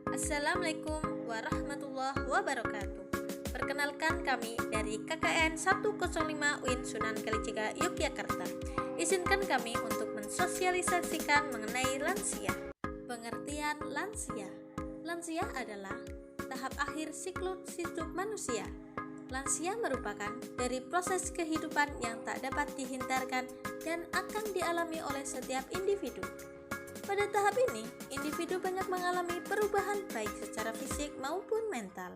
Assalamualaikum warahmatullahi wabarakatuh. Perkenalkan kami dari KKN 105 UIN Sunan Kalijaga, Yogyakarta. Izinkan kami untuk mensosialisasikan mengenai lansia. Pengertian lansia. Lansia adalah tahap akhir siklus hidup manusia. Lansia merupakan dari proses kehidupan yang tak dapat dihindarkan dan akan dialami oleh setiap individu. Pada tahap ini, individu banyak mengalami perubahan baik secara fisik maupun mental,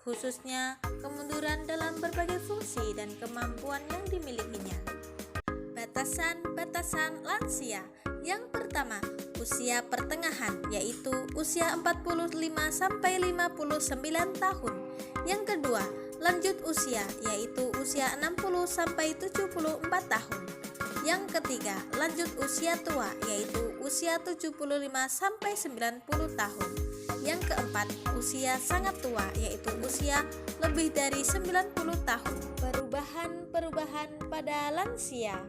khususnya kemunduran dalam berbagai fungsi dan kemampuan yang dimilikinya. Batasan-batasan lansia. Yang pertama, usia pertengahan, yaitu usia 45-59 tahun. Yang kedua, lanjut usia, yaitu usia 60-74 tahun. Yang ketiga, lanjut usia tua, yaitu usia 75-90 tahun. Yang keempat, usia sangat tua, yaitu usia lebih dari 90 tahun. Perubahan pada lansia.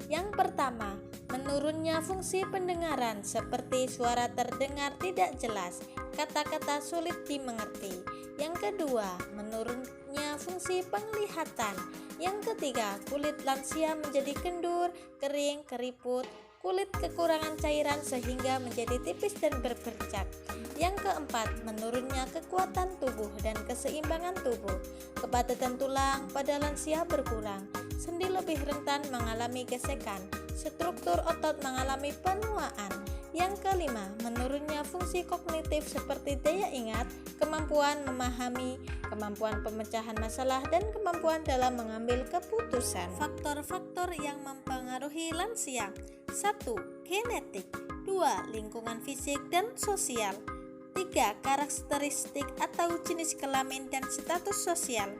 Yang pertama, menurunnya fungsi pendengaran seperti suara terdengar tidak jelas, kata-kata sulit dimengerti. Yang kedua, menurunnya fungsi penglihatan. Yang ketiga, kulit lansia menjadi kendur, kering, keriput, kulit kekurangan cairan sehingga menjadi tipis dan berbercak. Yang keempat, menurunnya kekuatan tubuh dan keseimbangan tubuh. Kepadatan tulang pada lansia berkurang, sendi lebih rentan mengalami gesekan, struktur otot mengalami penuaan. Yang kelima, menurunnya fungsi kognitif seperti daya ingat, kemampuan memahami, kemampuan pemecahan masalah, dan kemampuan dalam mengambil keputusan. Faktor-faktor yang mempengaruhi lansia. 1. Genetik. 2. Lingkungan fisik dan sosial. 3. Karakteristik atau jenis kelamin dan status sosial.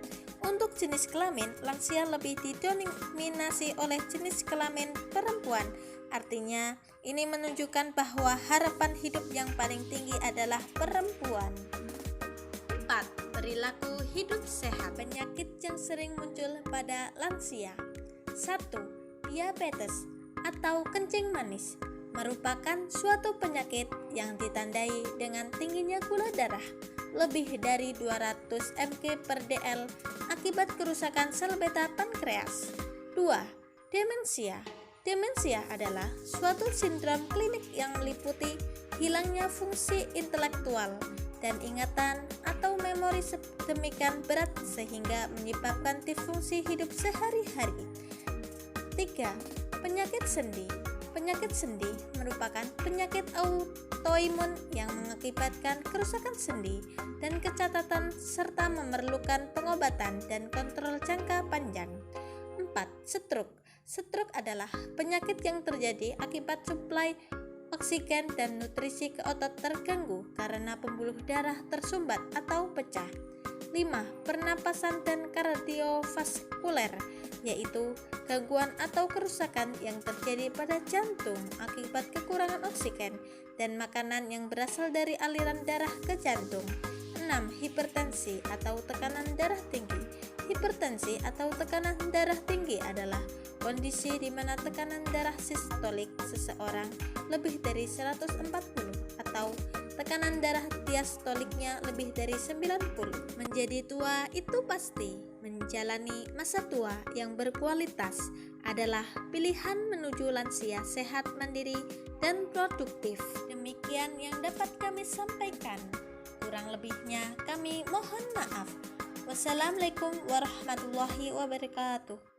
Untuk jenis kelamin, lansia lebih didominasi oleh jenis kelamin perempuan. Artinya, ini menunjukkan bahwa harapan hidup yang paling tinggi adalah perempuan. 4. Perilaku hidup sehat. Penyakit yang sering muncul pada lansia. 1. Diabetes atau kencing manis merupakan suatu penyakit yang ditandai dengan tingginya gula darah lebih dari 200 mg/dl akibat kerusakan sel beta pankreas. 2. Demensia. Demensia adalah suatu sindrom klinik yang meliputi hilangnya fungsi intelektual dan ingatan atau memori sedemikian berat sehingga menyebabkan disfungsi hidup sehari-hari. 3. Penyakit sendi. Penyakit sendi merupakan penyakit autoimun yang mengakibatkan kerusakan sendi dan kecacatan serta memerlukan pengobatan dan kontrol jangka panjang. 4. Stroke. Stroke adalah penyakit yang terjadi akibat suplai oksigen dan nutrisi ke otot terganggu karena pembuluh darah tersumbat atau pecah. 5. Pernapasan dan kardiovaskuler, yaitu gangguan atau kerusakan yang terjadi pada jantung akibat kekurangan oksigen dan makanan yang berasal dari aliran darah ke jantung. 6. Hipertensi atau tekanan darah tinggi. Hipertensi atau tekanan darah tinggi adalah kondisi di mana tekanan darah sistolik seseorang lebih dari 140 atau tekanan darah diastoliknya lebih dari 90. Menjadi tua itu pasti. Menjalani masa tua yang berkualitas adalah pilihan menuju lansia sehat, mandiri, dan produktif. Demikian yang dapat kami sampaikan. Kurang lebihnya kami mohon maaf. Wassalamualaikum warahmatullahi wabarakatuh.